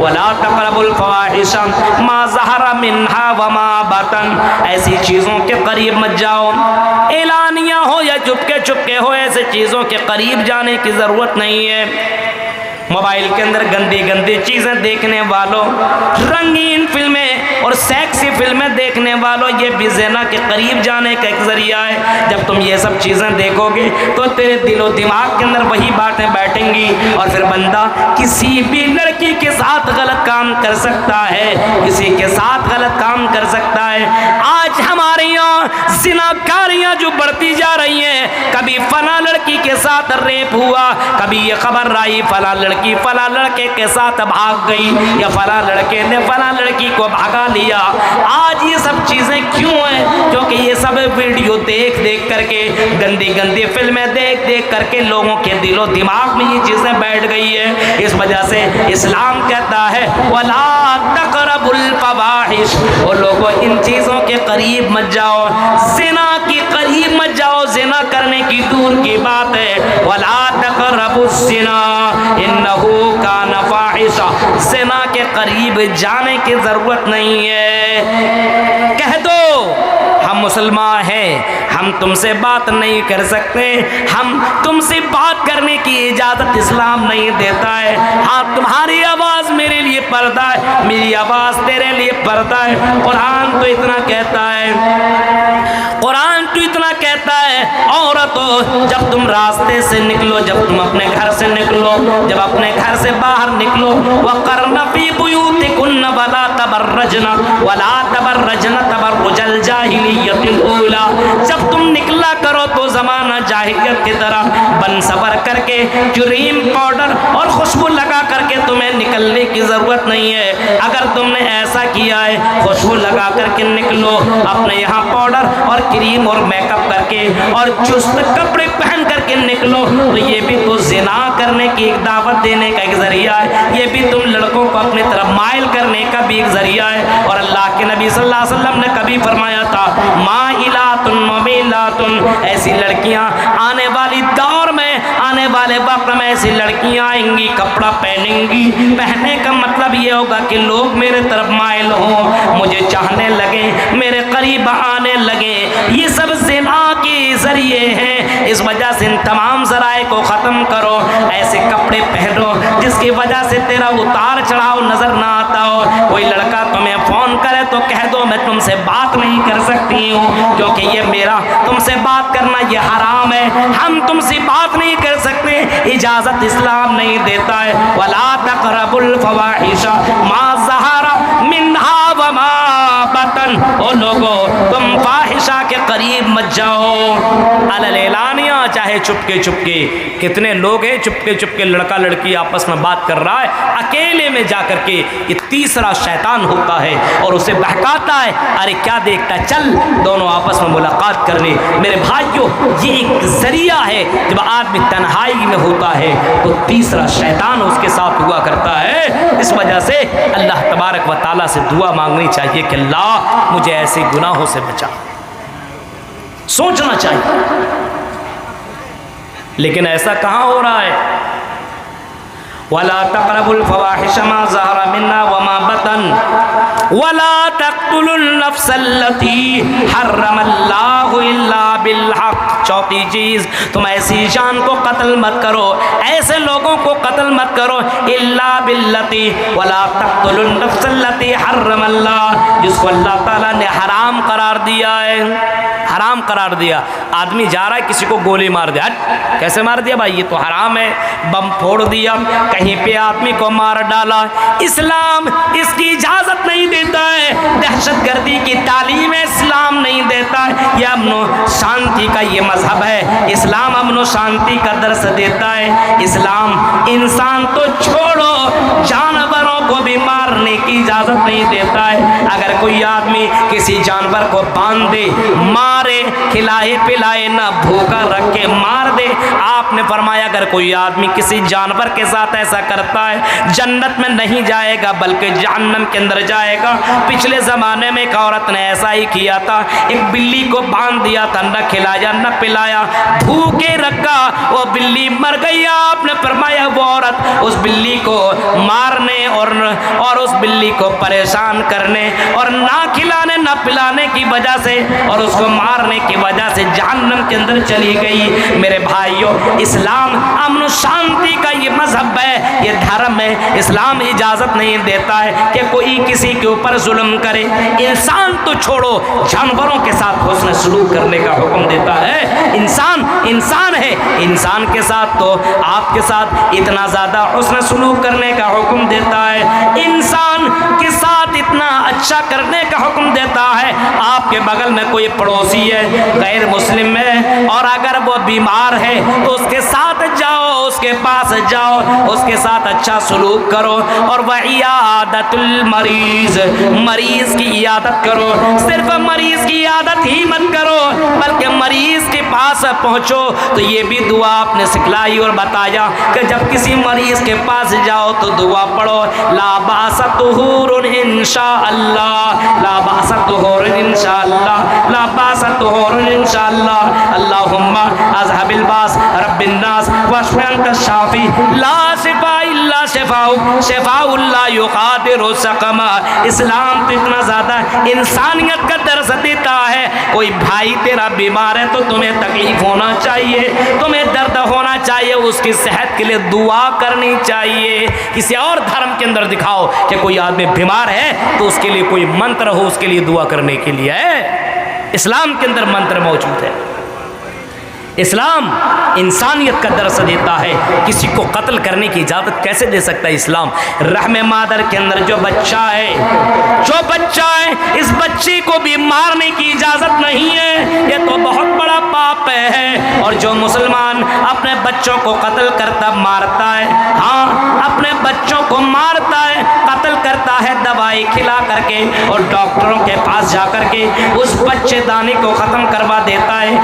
ولا تقربوا الفواحش ما ظهر منها وما بطن، ایسی چیزوں کے قریب مت جاؤ، اعلانیہ ہو یا چپکے چپکے ہو، ایسے چیزوں کے قریب جانے کی ضرورت نہیں ہے۔ موبائل کے اندر گندی گندی چیزیں دیکھنے والوں، رنگین فلمیں اور سیکسی فلمیں دیکھنے والوں، یہ بھی زنا کے قریب جانے کا ایک ذریعہ ہے۔ جب تم یہ سب چیزیں دیکھو گے تو تیرے دل و دماغ کے اندر وہی باتیں بیٹھیں گی، اور پھر بندہ کسی بھی لڑکی کے ساتھ غلط کام کر سکتا ہے، کسی کے ساتھ غلط کام کر سکتا ہے۔ آج ہمارے یہاں زناکاریاں جو بڑھتی جا رہی ہیں، کبھی فلاں لڑکی کے ساتھ ریپ ہوا، کبھی یہ خبر آئی فلاں لڑکی فلاں لڑکے کے ساتھ بھاگ گئی، یا فلاں لڑکے نے فلاں لڑکی کو بھگا لیا۔ آج یہ سب چیزیں کیوں ہیں؟ کیونکہ یہ سب ویڈیو دیکھ دیکھ کر کے، گندی گندی فلمیں دیکھ دیکھ کر کے لوگوں کے دل و دماغ میں یہ چیزیں بیٹھ گئی ہے۔ اس وجہ سے اسلام کہتا ہے وَلَا تَقْرَبُوا الْفَوَاحِشَ، اور لوگوں ان چیزوں کے قریب مت جاؤ، زنا کے قریب مت جاؤ، زنا کرنے کی دور کی بات ہے۔ وَلَا تَقْرَبُوا الزِّنَا إِنَّهُ كَانَ فَاحِشًا، زنا کے قریب جانے کی ضرورت نہیں ہے۔ کہہ دو ہم مسلمان ہیں، ہم تم سے بات نہیں کر سکتے، ہم تم سے بات کرنے کی اجازت اسلام نہیں دیتا ہے۔ ہاں تمہاری آواز میرے لیے پردہ ہے، میری آواز تیرے لیے پردہ ہے۔ قرآن تو اتنا کہتا ہے، قرآن تو اتنا کہتا ہے، عورتوں جب تم راستے سے نکلو، جب تم اپنے گھر سے نکلو، جب اپنے گھر سے باہر نکلو، وَقَرْنَ فِي بُيُوتِكُنَّ وَلَا تَبَرَّجْنَ وَلَا تَبَرَّجْنَ تَبَرُّجَ الْجَاهِلِيَّةِ الْأُولَى، جب تم نکلا کرو تو زمانہ جاہلیت کی طرح بن سور کر کے، کریم پاؤڈر اور خوشبو لگا کر کے تمہیں نکلنے کی ضرورت نہیں ہے۔ اگر تم نے ایسا کیا ہے، خوشبو لگا کر کے نکلو، اپنے یہاں پاؤڈر اور کریم اور میک اپ کر کے اور چست کپڑے پہن کر کے نکلو، تو یہ بھی تو زنا کرنے کی ایک دعوت دینے کا ایک ذریعہ ہے، یہ بھی تم لڑکوں کو اپنی طرف مائل کرنے کا بھی ایک ذریعہ ہے۔ اور اللہ کے نبی صلی اللہ علیہ وسلم نے کبھی فرمایا تھا مائلات ممیلات، ایسی لڑکیاں آنے والی دور میں، آنے والے وقت میں ایسی لڑکیاں آئیں گی، کپڑا پہنیں گی، پہننے کا مطلب یہ ہوگا کہ لوگ میرے طرف مائل ہوں، مجھے چاہنے لگیں، میرے قریب آنے لگیں۔ یہ سب زنا کے ذریعے ہیں۔ اس وجہ سے ان تمام ذرائع کو ختم کرو، ایسے کپڑے پہنو جس کی وجہ سے تیرا اتار چڑھاؤ نظر نہ آتا ہو۔ کوئی لڑکا تمہیں فون کرے تو کہہ دو میں تم سے بات نہیں کر سکتی ہوں، کیونکہ یہ میرا تم سے بات کرنا یہ حرام ہے، ہم تم سے بات نہیں کر سکتے، اجازت اسلام نہیں دیتا ہے۔ وَلَا تَقْرَبُوا الْفَوَاحِشَ مَا ظَهَرَ مِنْهَا وَمَا بَطَنَ، او لوگو تم فاحشہ کے قریب مت جاؤ، اعلانیہ چاہے چپکے چپکے۔ کتنے لوگ ہیں چپکے چپکے لڑکا لڑکی آپس میں بات کر رہا ہے، اکیلے میں جا کر کے یہ تیسرا شیطان ہوتا ہے اور اسے بہکاتا ہے، ارے کیا دیکھتا ہے، چل دونوں آپس میں ملاقات کرنے۔ میرے بھائیوں یہ ایک ذریعہ ہے، جب آدمی تنہائی میں ہوتا ہے تو تیسرا شیطان اس کے ساتھ ہوا کرتا ہے۔ اس وجہ سے اللہ تبارک و تعالیٰ سے دعا مانگنی چاہیے کہ اللہ مجھے ایسے گناہوں سے بچا، سوچنا چاہیے۔ لیکن ایسا کہاں ہو رہا ہے؟ وَلَا تَقْرَبُوا الْفَوَاحِشَ مَا ظَهَرَ مِنْهَا وَمَا بَطَنَ وَلَا تَقْتُلُوا النَّفْسَ الَّتِي حَرَّمَ اللَّهُ إِلَّا بِالْحَقِّ، چوتھی چیز تم ایسی جان کو قتل مت کرو، ایسے لوگوں کو قتل مت کرو، الا باللتی، ولا تقتلوا النفس التي حرم اللہ، جس کو اللہ تعالیٰ نے حرام قرار دیا ہے، حرام قرار دیا۔ آدمی جا رہا ہے کسی کو گولی مار دیا، کیسے مار دیا بھائی؟ یہ تو حرام ہے، بم پھوڑ دیا، کہیں پہ آدمی کو مار ڈالا، اسلام اس کی اجازت نہیں دیتا ہے، دہشت گردی کی تعلیم اسلام نہیں دیتا ہے، یہ امن و شانتی کا یہ مذہب ہے، اسلام امن و شانتی کا درس دیتا ہے۔ اسلام انسان تو چھوڑو جانوروں کو بھی مارنے کی اجازت نہیں دیتا ہے۔ اگر کوئی آدمی کسی جانور کو باندھ دے، مارے، کھلائے پلائے نہ، بھوکا رکھ کے مار دے، آپ نے فرمایا اگر کوئی آدمی کسی جانور کے ساتھ ایسا کرتا ہے جنت میں نہیں جائے گا بلکہ جہنم کے اندر جائے گا۔ پچھلے زمانے میں ایک عورت نے ایسا ہی کیا تھا، ایک بلی کو باندھ دیا تھا، نہ کھلایا نہ پلایا، بھوکے رکھا، وہ بلی مر گئی۔ آپ نے فرمایا وہ عورت اس بلی کو مارنے اور اس بلی کو پریشان کرنے اور نہ کھلانے نہ پلانے کی وجہ سے اور اس کو مارنے کی وجہ سے جہنم کے اندر چلی گئی۔ میرے بھائیوں، اسلام امن و شانتی کا یہ مذہب ہے، یہ دھرم ہے۔ اسلام اجازت نہیں دیتا ہے کہ کوئی کسی کے اوپر ظلم کرے۔ انسان تو چھوڑو، جانوروں کے ساتھ حسن سلوک کرنے کا حکم دیتا ہے۔ انسان ہے، انسان کے ساتھ تو آپ کے ساتھ اتنا زیادہ حسن سلوک کرنے کا حکم دیتا ہے، انسان کے ساتھ اتنا اچھا کرنے کا حکم دیتا ہے۔ آپ کے بغل میں کوئی پڑوسی ہے، غیر مسلم ہے، اور اگر وہ بیمار ہے تو اس کے ساتھ جاؤ، اس کے پاس جاؤ، اس کے ساتھ اچھا سلوک کرو۔ اور وعیادۃ المریض، مریض کی عیادت کرو۔ صرف مریض کی عیادت ہی مت کرو بلکہ مریض کے پاس پہنچو تو یہ بھی دعا آپ نے سکھلائی اور بتایا کہ جب کسی مریض کے پاس جاؤ تو دعا پڑھو، لا باس طہور انشاءاللہ، لا باس طہور انشاءاللہ، لا باس طہور انشاءاللہ، اللہم اذهب الباس رب الناس واشف انت الشافی لا شفاء الا شفاؤک شفاء لا یغادر سقما۔ اسلام تو اتنا زیادہ انسانیت کا درس دیتا ہے۔ کوئی بھائی تیرا بیمار ہے تو تمہیں تکلیف ہونا چاہیے، تمہیں درد ہونا چاہیے، اس کی صحت کے لیے دعا کرنی چاہیے۔ کسی اور دھرم کے اندر دکھاؤ کہ کوئی آدمی بیمار ہے تو اس کے لیے کوئی منتر ہو، اس کے لیے دعا کرنے کے لیے ہے۔ اسلام کے اندر منتر موجود ہے۔ اسلام انسانیت کا درس دیتا ہے۔ کسی کو قتل کرنے کی اجازت کیسے دے سکتا ہے اسلام؟ رحم مادر کے اندر جو بچہ ہے، اس بچے کو بھی مارنے کی اجازت نہیں ہے، یہ تو بہت بڑا پاپ ہے۔ اور جو مسلمان اپنے بچوں کو قتل کرتا مارتا ہے، ہاں اپنے بچوں کو مارتا ہے، قتل کرتا ہے دوائی کھلا کر کے اور ڈاکٹروں کے پاس جا کر کے اس بچے دانی کو ختم کروا دیتا ہے،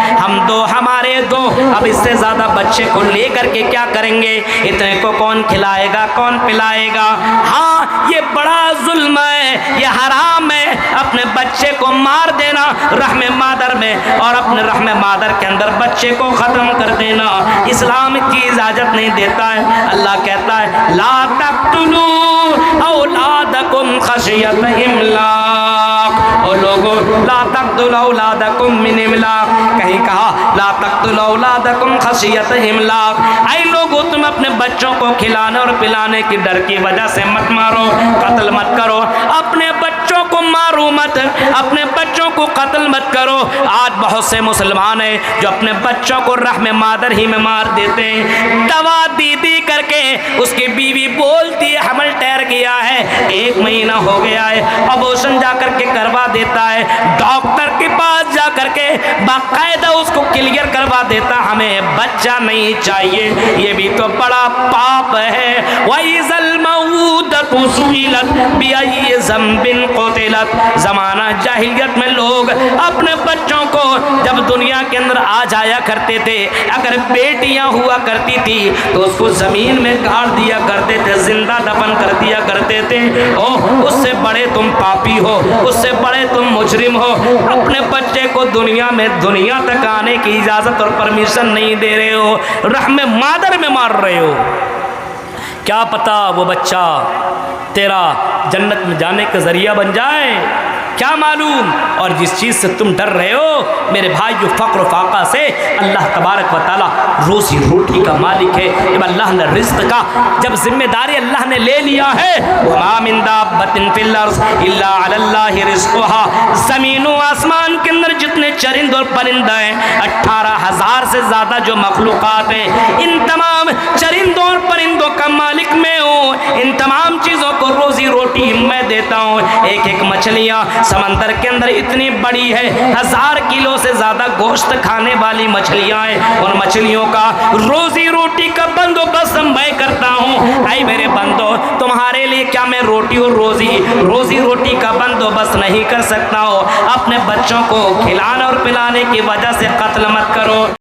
ہمارے دو اب اس سے زیادہ بچے کو لے کر کے کیا کریں گے؟ اتنے کو کون کھلائے گا، کون پلائے گا؟ ہاں یہ بڑا ظلم ہے، یہ حرام ہے، اپنے بچے کو مار دینا رحم مادر میں اور اپنے رحم مادر کے اندر بچے کو ختم کر دینا اسلام کی اجازت نہیں دیتا ہے۔ اللہ کہتا ہے لا تقتلوا اولادکم خشیۃ املاق، اور لوگوں لا تقتلوا اولادکم من املاق، کہیں کہا لا تقتلوا اولادکم خشیۃ املاق، اے لوگوں تم اپنے بچوں کو کھلانے اور پلانے کی ڈر کی وجہ سے مت مارو، قتل مت کرو، اپنے بچوں کو مارو مت، اپنے بچوں کو قتل مت کرو۔ آج بہت سے مسلمان ہیں جو اپنے بچوں کو رحم مادر ہی میں مار دیتے ہیں، دوا دی کر کے اس کی بیوی بولتی ہے حمل ٹھہر گیا ہے، 1 مہینہ ہو گیا ہے، ابورشن جا کر کے کروا دیتا ہے، ڈاکٹر کے پاس جا کر کے باقاعدہ اس کو کلیئر کروا دیتا ہمیں بچہ نہیں چاہیے، یہ بھی تو بڑا پاپ ہے۔ وَإِذَا الْمَوْءُودَةُ سُئِلَتْ بِأَيِّ ذَنبٍ قُتِلَتْ، زمانہ جاہلیت میں لوگ اپنے بچوں کو جب دنیا کے اندر آ جایا کرتے تھے، اگر بیٹیاں ہوا کرتی تھی تو اس کو زمین میں گاڑ دیا کرتے تھے، زندہ دفن کر دیا کرتے تھے۔ اس سے بڑے تم پاپی ہو، اس سے بڑے تم مجرم ہو، اپنے بچے کو دنیا تک آنے کی اجازت اور پرمیشن نہیں دے رہے ہو، رحم مادر میں مار رہے ہو۔ کیا پتا وہ بچہ تیرا جنت میں جانے کا ذریعہ بن جائے، کیا معلوم؟ اور جس چیز سے تم ڈر رہے ہو میرے بھائی، جو فقر و فاقہ سے اللہ تبارک و تعالیٰ روزی روٹی کا مالک ہے، جب اللہ نے رزق کا جب ذمہ داری اللہ نے لے لیا ہے، وَمَا مِن دَابَّةٍ فِي الْأَرْضِ إِلَّا عَلَى اللَّهِ رِزْقُهَا، زمین و آسمان کے اندر جتنے چرند اور پرندہ ہیں، 18,000 سے زیادہ جو مخلوقات ہیں، ان تمام چرندوں اور پرندوں کا مالک میں ہوں، ان تمام چیزوں کو روزی روٹی میں دیتا ہوں۔ ایک مچھلیاں سمندر کے اندر اتنی بڑی ہے، 1000 کلو سے زیادہ گوشت کھانے والی مچھلیاں ہیں، ان مچھلیوں کا روزی روٹی کا بندوبست میں کرتا ہوں۔ اے میرے بندو، تمہارے لیے کیا میں روٹی اور روزی روٹی کا بندوبست نہیں کر سکتا ہوں؟ اپنے بچوں کو کھلانے اور پلانے کی وجہ سے قتل مت کرو۔